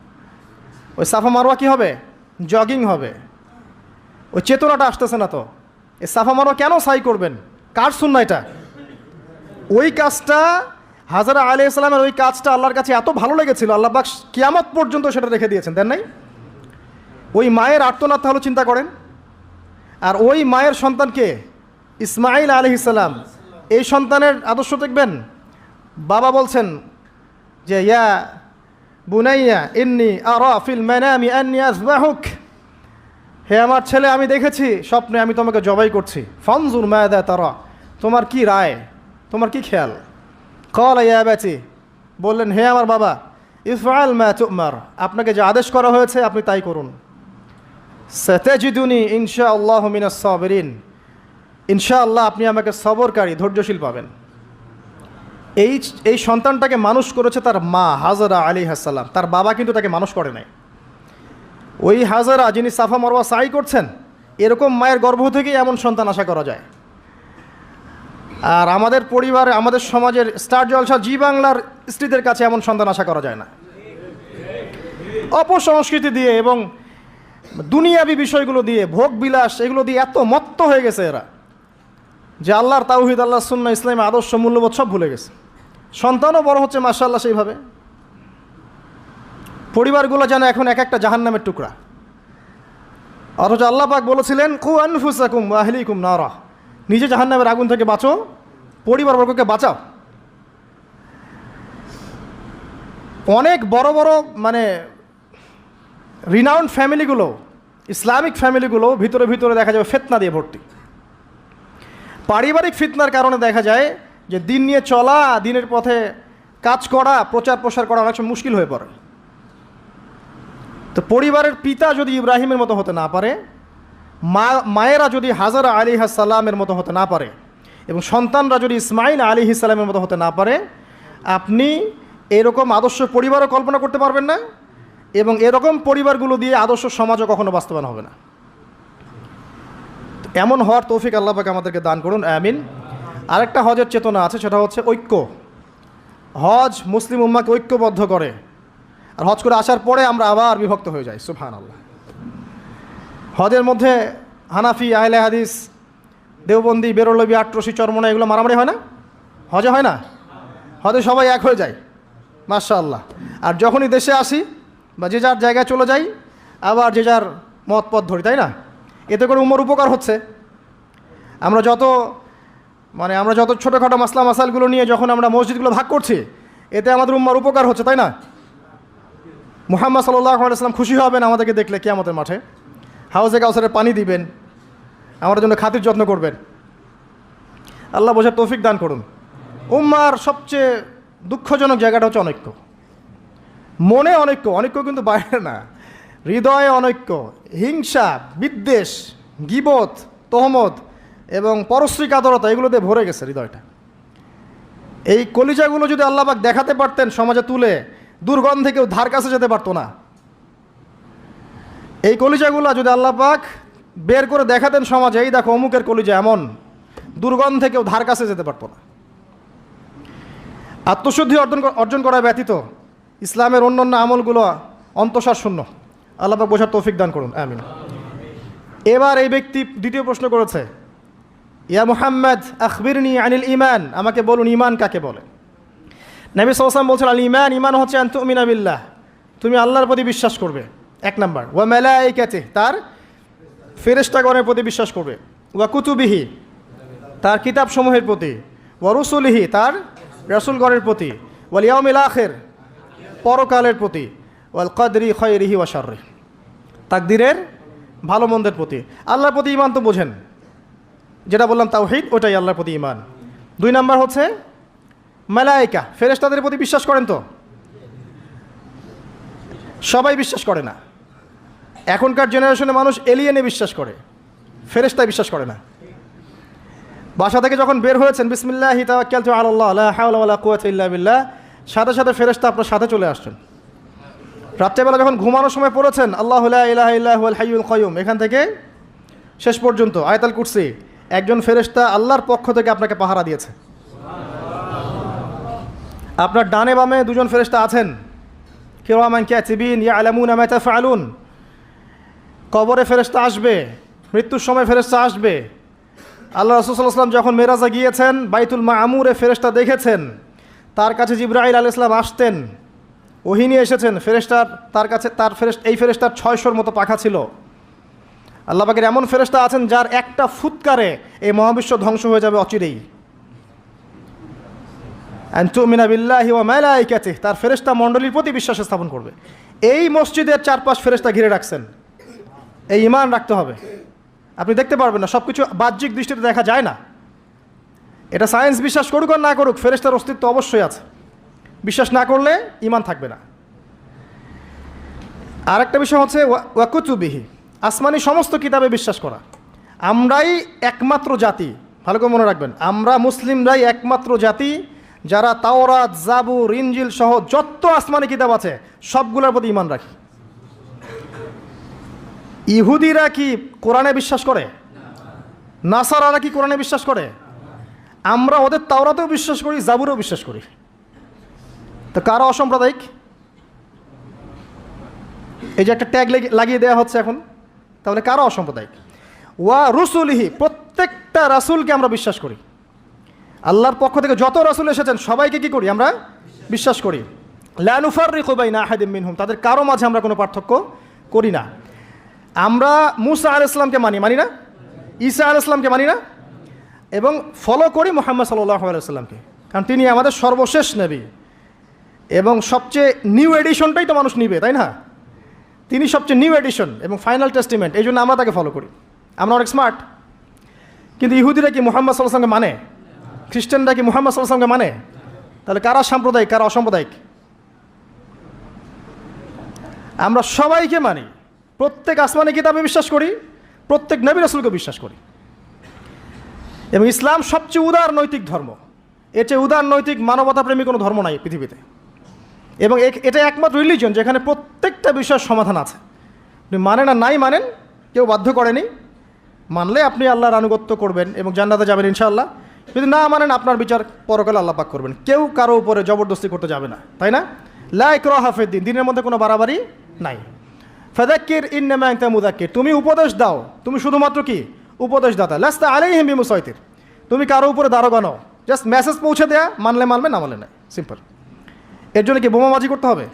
Speaker 1: ওই সাফা মারওয়া কী হবে? জগিং হবে। ওই চেতনাটা আসতেছে না। তো এই সাফা মারওয়া কেন সাই করবেন? কার সুন্নাহ এটা? ওই কাজটা, হাজরা আলাইহিস সালামের ওই কাজটা আল্লাহর কাছে এত ভালো লেগেছিল, আল্লাহ পাক কিয়ামত পর্যন্ত সেটা রেখে দিয়েছেন, দেন নাই? ওই মায়ের আর্তনাদ তাহলে চিন্তা করেন। আর ওই মায়ের সন্তানকে ইসমাঈল আলাইহিস সালাম, এই সন্তানের আদর্শ দেখবেন। বাবা বলছেন যে ইয়া বুনাইয়া ইন্নী আরা ফিল মানামি আন্নী আযবাহুক, হে আমার ছেলে আমি দেখেছি স্বপ্নে আমি তোমাকে জবাই করছি। ফানজুর মাযা তারা, তোমার কি রায়, তোমার কি খেয়াল? ক্বালা ইয়া আবাতি, বললেন হে আমার বাবা, ইফআল মা তুমার, আপনাকে যে আদেশ করা হয়েছে আপনি তাই করুন। সাতাজিদুনি ইনশাআল্লাহু মিনাস সাবিরিন, ইনশাআল্লাহ আপনি আমাকে সবরকারী ধৈর্যশীল পাবেন। এই সন্তানটাকে মানুষ করেছে তার মা হাজরা আলাইহিস সালাম, তার বাবা কিন্তু তাকে মানুষ করে নাই। ওই হাজরা যিনি সাফা মারওয়া সাই করছেন, এরকম মায়ের গর্ভ থেকেই এমন সন্তান আশা করা যায়। আর আমাদের পরিবারে, আমাদের সমাজের স্টার জলসা জি বাংলার স্ত্রীদের কাছে এমন সন্তান আশা করা যায় না। অপসংস্কৃতি দিয়ে এবং দুনিয়াবি বিষয়গুলো দিয়ে, ভোগ বিলাস এগুলো দিয়ে এত মত্ত হয়ে গেছে এরা, যে আল্লাহর তাওহীদ, আল্লাহর সুন্নাহ, ইসলামের আদর্শ, মূল্যবোধ সব ভুলে গেছে। সন্তানও বড় হচ্ছে মাশাআল্লাহ সেইভাবে। পরিবারগুলো যেন এখন এক একটা জাহান্নামের টুকরা। অথচ আল্লাহ পাক বলেছিলেন কু আনফুসাকুম ওয়া আহলিকুম নারা, নিজে জাহান্নামের আগুন থেকে বাঁচো, পরিবারবর্গকে বাঁচাও। অনেক বড় বড় মানে রিনাউন্ড ফ্যামিলিগুলো, ইসলামিক ফ্যামিলিগুলো ভিতরে ভিতরে দেখা যাবে ফিতনা দিয়ে ভর্তি। পারিবারিক ফিতনার কারণে দেখা যায় যে দিন নিয়ে চলা, দিনের পথে কাজ করা, প্রচার প্রসার করা অনেক সময় মুশকিল হয়ে পড়ে। তো পরিবারের পিতা যদি ইব্রাহিমের মতো হতে না পারে, মায়েরা যদি হাজরা আলাইহিস সালামের মতো হতে না পারে, এবং সন্তানরা যদি ইসমাইল আলাইহিস সালামের মতো হতে না পারে, আপনি এরকম আদর্শ পরিবারও কল্পনা করতে পারবেন না, এবং এরকম পরিবারগুলো দিয়ে আদর্শ সমাজও কখনো বাস্তবায়ন হবে না। এমন হওয়ার তৌফিক আল্লাহ পাক আমাদেরকে দান করুন, আমিন। আরেকটা হজের চেতনা আছে, সেটা হচ্ছে ঐক্য। হজ মুসলিম উম্মাকে ঐক্যবদ্ধ করে, আর হজ করে আসার পরে আমরা আবার বিভক্ত হয়ে যাই। সুবহানাল্লাহ। হজের মধ্যে হানাফি, আহলে হাদিস, দেওবন্দি, বেরলবি, আটরশি, চরমনা এগুলো মারামারি হয় না? হজে হয় না? হজে সবাই এক হয়ে যায় মাশাআল্লাহ। আর যখনই দেশে আসি বা যে যার জায়গায় চলে যাই, আবার যে যার মত পথ ধরি, তাই না? এতে করে উম্মার উপকার হচ্ছে। আমরা যত ছোটোখাটো মাসলা মাসালগুলো নিয়ে যখন আমরা মসজিদগুলো ভাগ করছি, এতে আমাদের উম্মার উপকার হচ্ছে, তাই না? মুহাম্মদ সাল্লাল্লাহু আলাইহি ওয়াসাল্লাম খুশি হবেন আমাদেরকে দেখলে, কিয়ামতের মাঠে হাউজে কাউসারের পানি দিবেন, আমাদের জন্য খাতির যত্ন করবেন। আল্লাহ বোঝার তৌফিক দান করুন। উম্মার সবচেয়ে দুঃখজনক জায়গাটা হচ্ছে অনৈক্য। মনে অনৈক্য কিন্তু বাইরে না, হৃদয়ে অনৈক্য, হিংসা, বিদ্বেষ, গীবত, তহমত এবং পরশ্রী কাতরতা, এগুলো দিয়ে ভরে গেছে হৃদয়টা। এই কলিজাগুলো যদি আল্লাহ পাক দেখাতে পারতেন সমাজে তুলে, দুর্গন্ধে কেউ ধার কাছে যেতে পারতো না। এই কলিজাগুলো যদি আল্লাহ পাক বের করে দেখাতেন সমাজে, এই দেখো অমুকের কলিজা এমন, দুর্গন্ধে কেউ ধার কাছে যেতে পারতো না। আত্মশুদ্ধি অর্জন করা ব্যতীত ইসলামের অন্যান্য আমলগুলো অন্তঃসার শূন্য। আল্লাহ পাক বোঝার তৌফিক দান করুন, আমিন। এবার এই ব্যক্তি দ্বিতীয় প্রশ্ন করেছে, ইয়া মুহাম্মদ আখবিরনি আনিল ঈমান, আমাকে বলুন ঈমান কাকে বলে? নবী সাল্লাল্লাহু আলাইহি ওয়াসাল্লাম বলছেন, আল ঈমান, ঈমান হচ্ছে আন তুমিনা বিল্লাহ, তুমি আল্লাহর প্রতি বিশ্বাস করবে, এক নাম্বার। ওয়া মালাইকাতিহি, তার ফেরেশতাগণের প্রতি বিশ্বাস করবে। ওয়া কুতুবিহি, তার কিতাবসমূহের প্রতি। ওয়া রুসুলিহি, তার রাসূলগণের প্রতি। ওয়াল ইয়াউমিল আখির, পরকালের প্রতি। ওয়াল কদরি খায়রিহি ওয়া শাররিহি, তাকদীরের ভালো মন্দের প্রতি। আল্লাহর প্রতি ঈমান তো বোঝেন, যেটা বললাম তাওহীদ, ওটাই আল্লাহর প্রতি ঈমান। দুই নাম্বার হচ্ছে মালায়েকা, ফেরেশতাদের প্রতি বিশ্বাস করেন তো? সবাই বিশ্বাস করে না। এখনকার জেনারেশনে মানুষ এলিয়েনে বিশ্বাস করে, ফেরেশতায় বিশ্বাস করে না। বাসা থেকে যখন বের হয়েছেন, বিসমিল্লাহি তাওয়াক্কালতু আলাল্লাহ লা হাওলা ওয়ালা কুওয়াতা ইল্লা বিল্লাহ, সাথে সাথে ফেরেশতা আপনার সাথে চলে আসছেন। রাত্রেবেলা যখন ঘুমানোর সময় পড়েছেন আল্লাহু লা ইলাহা ইল্লা হুয়াল হাইয়ুল কাইয়ুম, এখান থেকে শেষ পর্যন্ত আয়াতুল কুরসি, একজন ফেরেশতা আল্লাহর পক্ষ থেকে আপনাকে পাহারা দিয়েছে। আপনার ডানে বামে দুজন ফেরেশতা আছেন, কিরামান কাতিবিন ইয়ালামুনা মা তাফআলুন। কবরে ফেরেশতা আসবে, মৃত্যুর সময় ফেরেশতা আসবে। আল্লাহ রাসূল সাল্লাল্লাহু আলাইহি ওয়াসাল্লাম যখন মেরাজে গিয়েছেন, বাইতুল মামুরে ফেরেশতা দেখেছেন, তার কাছে জিবরাইল আলাইহিস সালাম আসতেন, ওহী নিয়ে এসেছেন। ফেরেশতার তার কাছে এই ফেরেশতার 600-র মতো পাখা ছিল। আল্লাহ পাকের এমন ফেরেশতা আছেন যার একটা ফুৎকারে এই মহাবিশ্ব ধ্বংস হয়ে যাবে অচিরেই। আন তুমিনা বিল্লাহি ওয়া মালাইকাতিহি, তার ফেরেশতা মণ্ডলীর প্রতি বিশ্বাস স্থাপন করবে। এই মসজিদের চারপাশ ফেরেশতা ঘিরে রাখছেন, এই ঈমান রাখতে হবে। আপনি দেখতে পারবেন না, সব কিছু বাহ্যিক দৃষ্টিতে দেখা যায় না। এটা সায়েন্স বিশ্বাস করুক আর না করুক, ফেরেশতার অস্তিত্ব অবশ্যই আছে। বিশ্বাস না করলে ঈমান থাকবে না। আর একটা বিষয় হচ্ছে ওয়া কুতুবিহি, আসমানি সমস্ত কিতাবে বিশ্বাস করা। আমরাই একমাত্র জাতি, ভালো করে মনে রাখবেন, আমরা মুসলিমরাই একমাত্র জাতি যারা তাওরাত, জাবুর, ইনজিল সহ যত আসমানি কিতাব আছে সবগুলোর প্রতি ঈমান রাখি। ইহুদিরা কি কোরআনে বিশ্বাস করে? নাসারারা কি কোরআনে বিশ্বাস করে? আমরা ওদের তাওরাতেও বিশ্বাস করি, জাবুরেও বিশ্বাস করি। তো কারা অসাম্প্রদায়িক? এই যে একটা ট্যাগ লাগিয়ে দেওয়া হচ্ছে এখন, তাহলে কারা অসাম্প্রদায়িক? ওয়া রুসুলিহি, প্রত্যেকটা রাসূলকে আমরা বিশ্বাস করি। আল্লাহর পক্ষ থেকে যত রাসূল এসেছেন সবাইকে কি করি? আমরা বিশ্বাস করি। লা নুফাররিকু বাইনা আহাদিম মিনহুম, তাদের কারো মাঝে আমরা কোনো পার্থক্য করি না। আমরা মূসা আলাইহিস সালামকে মানি না? ঈসা আলাইহিস সালামকে মানি না? এবং ফলো করি মুহাম্মদ সাল্লাল্লাহু আলাইহি ওয়াসাল্লামকে, কারণ তিনি আমাদের সর্বশেষ নবী এবং সবচেয়ে নিউ এডিশনটাই তো মানুষ নিবে, তাই না? তিনি সবচেয়ে নিউ এডিশন এবং ফাইনাল টেস্টিমেন্ট, এই জন্য আমরা তাকে ফলো করি। আমরা অনেক স্মার্ট। কিন্তু ইহুদিরা কি মুহাম্মদ সাল্লাল্লাহু আলাইহি ওয়াসাল্লামকে মানে? খ্রিস্টানরা কি মুহাম্মদ সাল্লাল্লাহু আলাইহি ওয়াসাল্লামকে মানে? তাহলে কারা সাম্প্রদায়িক, কারা অসাম্প্রদায়িক? আমরা সবাইকে মানি, প্রত্যেক আসমানি কিতাবে বিশ্বাস করি, প্রত্যেক নবী রাসূলকে বিশ্বাস করি। এবং ইসলাম সবচেয়ে উদার নৈতিক ধর্ম। এর চেয়ে উদার নৈতিক মানবতাপ্রেমী কোনো ধর্ম নাই পৃথিবীতে। এবং এটা একমাত্র রিলিজন যেখানে প্রত্যেকটা বিষয়ের সমাধান আছে। আপনি মানেন আর নাই মানেন, কেউ বাধ্য করেনি। মানলে আপনি আল্লাহর আনুগত্য করবেন এবং জান্নাতে যাবেন ইনশাআল্লাহ। যদি না মানেন, আপনার বিচার পরকালে আল্লাহ পাক করবেন। কেউ কারো উপরে জবরদস্তি করতে যাবে না, তাই না? লা ইকরাহা ফিদ্দিন, দিনের মধ্যে কোনো বাড়াবাড়ি নাই। ফাযাক্কির ইন্নামা আনতা মুযাক্কির, তুমি উপদেশ দাও, তুমি শুধুমাত্র কি উপদেশদাতা। লাস্তা আলাইহিম বিমুসাইতির, তুমি কারো উপরে দারোগা নও, জাস্ট মেসেজ পৌঁছে দেয়া, মানলে মানবে, না মানলে না, সিম্পল। এর জন্য কি বোমাবাজি করতে হবে?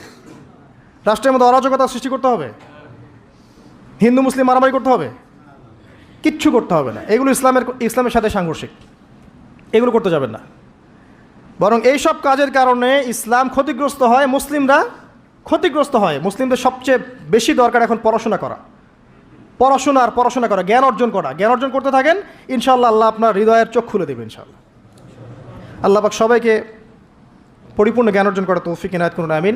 Speaker 1: রাষ্ট্রের মধ্যে অরাজকতা সৃষ্টি করতে হবে? হিন্দু মুসলিম মারামারি করতে হবে? কিচ্ছু করতে হবে না। এগুলো ইসলামের সাথে সাংঘর্ষিক, এগুলো করতে যাবেন না। বরং এই সব কাজের কারণে ইসলাম ক্ষতিগ্রস্ত হয়, মুসলিমরা ক্ষতিগ্রস্ত হয়। মুসলিমদের সবচেয়ে বেশি দরকার এখন পড়াশোনা করা, পড়াশোনা করা, জ্ঞান অর্জন করা। জ্ঞান অর্জন করতে থাকেন, ইনশাআল্লাহ আল্লাহ আপনার হৃদয়ের চোখ খুলে দেবে ইনশাআল্লাহ। আল্লাহ পাক সবাইকে পরিপূর্ণ জ্ঞান অর্জন করা তৌফিক ইনায়াত করুন, আমিন।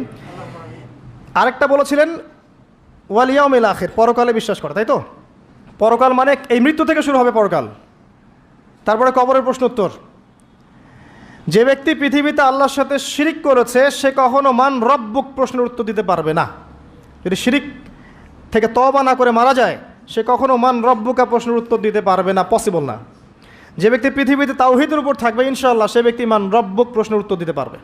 Speaker 1: আরেকটা বলেছিলেন ওয়াল ইয়াউমিল আখির, পরকালে বিশ্বাস করা, তাই তো? পরকাল মানে এই মৃত্যু থেকে শুরু হবে পরকাল, তারপরে কবরের প্রশ্ন উত্তর। যে ব্যক্তি পৃথিবীতে আল্লাহর সাথে শিরিক করেছে সে কখনো মান রব্বুক প্রশ্নের উত্তর দিতে পারবে না। যদি শিরিক থেকে তওবা না করে মারা যায়, সে কখনো মান রব্বুকা প্রশ্নের উত্তর দিতে পারবে না, পসিবল না। যে ব্যক্তি পৃথিবীতে তাওহীদের উপর থাকবে ইনশাআল্লাহ, সে ব্যক্তি মান রব্বুক প্রশ্নের উত্তর দিতে পারবে।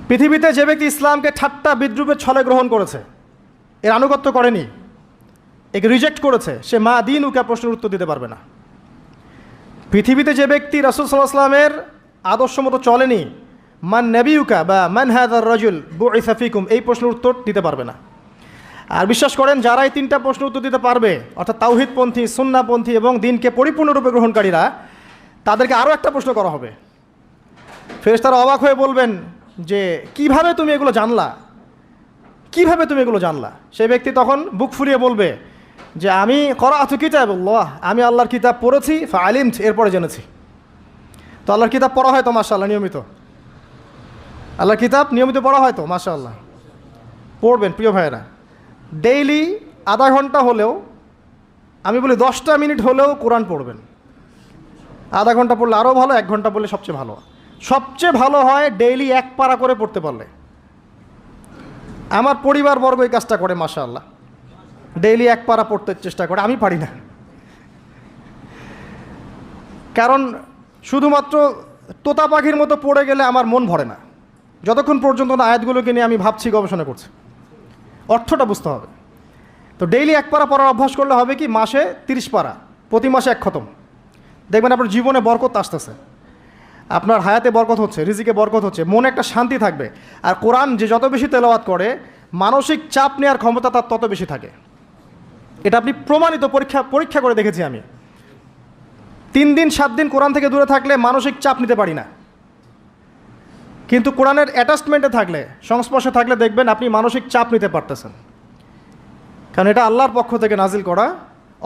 Speaker 1: পৃথিবীতে যে ব্যক্তি ইসলামকে ঠাট্টা বিদ্রুপের ছলে গ্রহণ করেছে, এর আনুগত্য করেনি, একে রিজেক্ট করেছে, সে মা দিন উকা প্রশ্নের উত্তর দিতে পারবে না। পৃথিবীতে যে ব্যক্তি রাসূল সাল্লাল্লাহু আলাইহি ওয়াসাল্লামের আদর্শ মতো চলেনি, মান নবিয়ুকা বা মান হাযার রাজুল বুইসা ফিকুম, এই প্রশ্নের উত্তর দিতে পারবে না। আর বিশ্বাস করেন, যারা এই তিনটা প্রশ্নের উত্তর দিতে পারবে, অর্থাৎ তাওহীদপন্থী, সুন্নাহপন্থী এবং দিনকে পরিপূর্ণরূপে গ্রহণকারীরা, তাদেরকে আরও একটা প্রশ্ন করা হবে। ফেরেশতারা অবাক হয়ে বলবেন যে কিভাবে তুমি এগুলো জানলা, কিভাবে তুমি এগুলো জানলা? সেই ব্যক্তি তখন বুক ফুলিয়ে বলবে যে আমি করাআতু কিতাবাল্লাহ, আমি আল্লাহর কিতাব পড়েছি, ফাআলিমতু, এরপরে জেনেছি। তো আল্লাহর কিতাব পড়া হয় তো মাশাআল্লাহ নিয়মিত? আল্লাহর কিতাব নিয়মিত পড়া হয় তো মাশাআল্লাহ? পড়বেন প্রিয় ভাইয়েরা, ডেইলি আধা ঘন্টা হলেও, আমি বলি 10টা মিনিট হলেও কোরআন পড়বেন। আধা ঘন্টা পড়লে আরও ভালো, 1 ঘন্টা পড়লে সবচেয়ে ভালো। সবচেয়ে ভালো হয় ডেইলি 1 পারা করে পড়তে পারলে। আমার পরিবারবর্গ এই কাজটা করে মাশাআল্লাহ, ডেইলি 1 পারা পড়তে চেষ্টা করে, আমি পারি না। কারণ শুধুমাত্র তোতা পাখির মতো পড়ে গেলে আমার মন ভরে না, যতক্ষণ পর্যন্ত না আয়াতগুলোকে নিয়ে আমি ভাবছি, গবেষণা করছি, অর্থটা বুঝতে হবে। তো ডেইলি 1 পারা পড়ার অভ্যাস করলে হবে কি, মাসে 30 পারা, প্রতি মাসে 1 খতম। দেখবেন আপনার জীবনে বরকত আসতেছে, আপনার হায়াতে বরকত হচ্ছে, রিজিকে বরকত হচ্ছে, মনে একটা শান্তি থাকবে। আর কোরআন যে যত বেশি তেলাওয়াত করে, মানসিক চাপ নেওয়ার ক্ষমতা তার তত বেশি থাকে। এটা আপনি প্রমাণিত, পরীক্ষা করে দেখেছি আমি। 3 দিন 7 দিন কোরআন থেকে দূরে থাকলে মানসিক চাপ নিতে পারি না, কিন্তু কোরআনের অ্যাটাচমেন্টে থাকলে, সংস্পর্শে থাকলে দেখবেন আপনি মানসিক চাপ নিতে পারতেছেন, কারণ এটা আল্লাহর পক্ষ থেকে নাজিল করা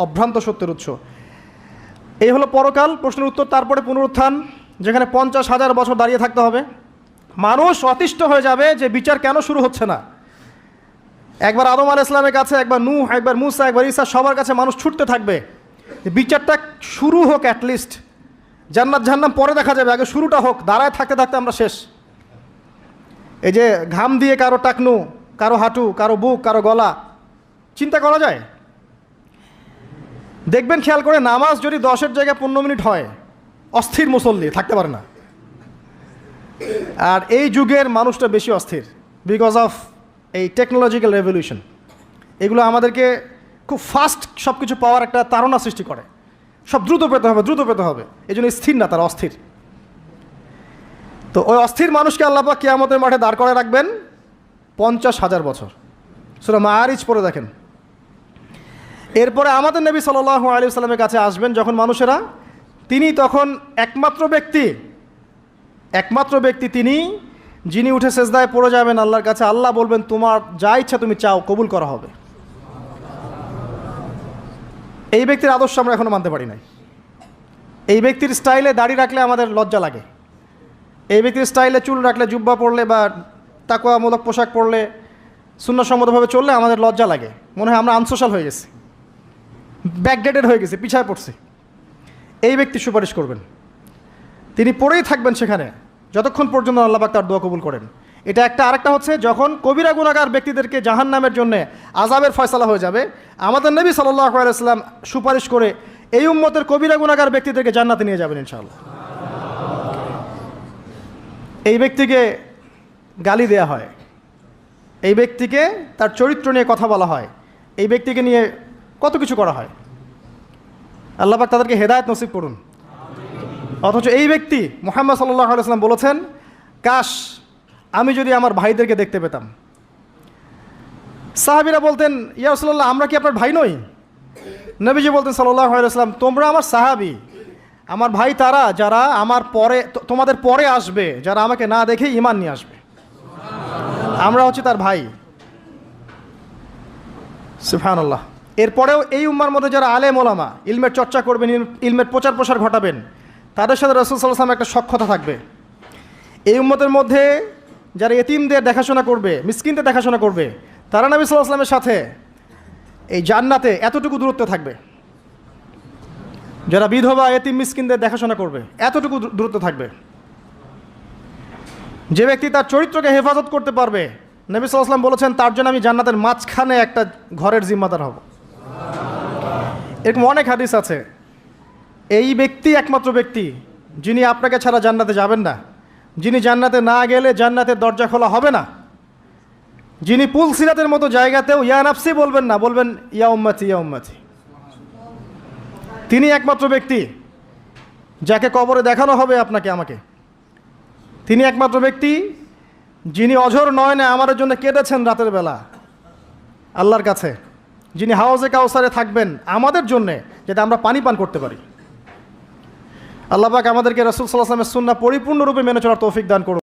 Speaker 1: অভ্রান্ত সত্যের উৎস। এই হলো পরকাল, প্রশ্নের উত্তর। তারপরে পুনরুত্থান, যেখানে 50,000 বছর দাঁড়িয়ে থাকতে হবে। মানুষ অতিষ্ঠ হয়ে যাবে যে বিচার কেন শুরু হচ্ছে না। একবার আদম আলাইহিস সালামের কাছে, একবার নূহ, একবার মুসা, একবার ঈসা, সবার কাছে মানুষ ছুটতে থাকবে বিচারটা শুরু হোক, অ্যাটলিস্ট জান্নাত জাহান্নাম পরে দেখা যাবে, আগে শুরুটা হোক। দাঁড়ায় থাকতে থাকতে আমরা শেষ। এই যে ঘাম দিয়ে কারো টাকনু, কারো হাঁটু, কারো বুক, কারো গলা, চিন্তা করা যায়? দেখবেন খেয়াল করে, নামাজ যদি 10-এর জায়গায় 15 মিনিট হয়, অস্থির মুসল্লি থাকতে পারে না। আর এই যুগের মানুষটা বেশি অস্থির, বিকজ অফ এই টেকনোলজিক্যাল রেভলিউশন। এগুলো আমাদেরকে খুব ফাস্ট সব কিছু পাওয়ার একটা তাড়না সৃষ্টি করে। সব দ্রুত পেতে হবে, দ্রুত পেতে হবে, এই জন্য স্থির না, তারা অস্থির। তো ওই অস্থির মানুষকে আল্লাহ পাক কিয়ামতের মাঠে দাঁড় করে রাখবেন 50,000 বছর। সূরা মাআরিজ পড়ে দেখেন। এরপরে আমাদের নবী সাল্লাল্লাহু আলাইহি ওয়াসাল্লামের কাছে আসবেন যখন মানুষেরা, তিনি তখন একমাত্র ব্যক্তি তিনি, যিনি উঠে সেজদায় পড়ে যাবেন আল্লাহর কাছে। আল্লাহ বলবেন, তোমার যা ইচ্ছা তুমি চাও, কবুল করা হবে। এই ব্যক্তির আদর্শ আমরা এখনো মানতে পারি নাই। এই ব্যক্তির স্টাইলে দাড়ি রাখলে আমাদের লজ্জা লাগে। এই ব্যক্তির স্টাইলে চুল রাখলে, জুব্বা পরলে বা তাকওয়ামূলক পোশাক পরলে, সুন্নাহসম্মতভাবে চললে আমাদের লজ্জা লাগে। মনে হয় আমরা আনসোশাল হয়ে গেছি, ব্যাকডেটেড হয়ে গেছি, পিছায় পড়ছি। এই ব্যক্তি সুপারিশ করবেন, তিনি পড়েই থাকবেন সেখানে যতক্ষণ পর্যন্ত আল্লাহ পাক তার দোয়া কবুল করেন। এটা একটা। আরেকটা হচ্ছে, যখন কবিরা গুনাহগার ব্যক্তিদেরকে জাহান্নামের জন্য আযাবের ফয়সালা হয়ে যাবে, আমাদের নবী সাল্লাল্লাহু আলাইহি ওয়াসাল্লাম সুপারিশ করে এই উম্মতের কবিরা গুনাহগার ব্যক্তিদেরকে জান্নাতে নিয়ে যাবেন ইনশাআল্লাহ। এই ব্যক্তিকে গালি দেয়া হয়, এই ব্যক্তিকে তার চরিত্র নিয়ে কথা বলা হয়, এই ব্যক্তিকে নিয়ে কত কিছু করা হয়। আল্লাহ পাক তাদেরকে হেদায়েত নসিব করুন। অথচ এই ব্যক্তি মুহাম্মদ সাল্লাল্লাহু আলাইহি ওয়াসাল্লাম বলেছেন, কাশ আমি যদি আমার ভাইদেরকে দেখতে পেতাম। সাহাবীরা বলতেন, ইয়া রাসূলুল্লাহ, আমরা কি আপনার ভাই নই? নবীজি বলতেন সাল্লাল্লাহু আলাইহি ওয়াসাল্লাম, তোমরা আমার সাহাবী, আমার ভাই তারা যারা আমার পরে, তোমাদের পরে আসবে, যারা আমাকে না দেখে ঈমান নিয়ে আসবে। আমরা হচ্ছে তার ভাই। সুবহানাল্লাহ। এরপরেও এই উম্মার মধ্যে যারা আলেম ওলামা, ইলমের চর্চা করবেন, ইলমের প্রচার প্রসার ঘটাবেন, তাদের সাথে রাসূল সাল্লাল্লাহু আলাইহি ওয়াসাল্লাম একটা সখ্যতা থাকবে। এই উম্মতের মধ্যে যারা এতিমদের দেখাশোনা করবে, মিসকিনদের দেখাশোনা করবে, তারা নবী সাল্লাল্লাহু আলাইহি ওয়াসাল্লামের সাথে এই জান্নাতে এতটুকু দূরত্বে থাকবে। যারা বিধবা, এতিম, মিসকিনদের দেখাশোনা করবে, এতটুকু দূরত্ব থাকবে। যে ব্যক্তি তার চরিত্রকে হেফাজত করতে পারবে, নবী সাল্লাল্লাহু আলাইহি ওয়াসাল্লাম বলেছেন, তার জন্য আমি জান্নাতের মাঝখানে একটা ঘরের জিম্মাদার হব। এরকম অনেক হাদিস আছে। এই ব্যক্তি একমাত্র ব্যক্তি যিনি আপনাকে ছাড়া জান্নাতে যাবেন না, যিনি জান্নাতে না গেলে জান্নাতের দরজা খোলা হবে না, যিনি পুল সিরাতের মতো জায়গাতেও ইয়া নাফসি বলবেন না, বলবেন ইয়া উম্মতি, ইয়া উম্মতি। তিনি একমাত্র ব্যক্তি যাকে কবরে দেখানো হবে আপনাকে, আমাকে। তিনি একমাত্র ব্যক্তি যিনি অঝর নয়নে আমার জন্য কেঁদেছেন রাতের বেলা আল্লাহর কাছে, যিনি হাউজে কাউসারে থাকবেন আমাদের জন্যে, যাতে আমরা পানি পান করতে পারি। আল্লাহ পাক আমাদেরকে রাসূল সাল্লাল্লাহু আলাইহি ওয়াসাল্লামের সুন্নাহ পরিপূর্ণরূপে মেনে চলার তৌফিক দান করুন।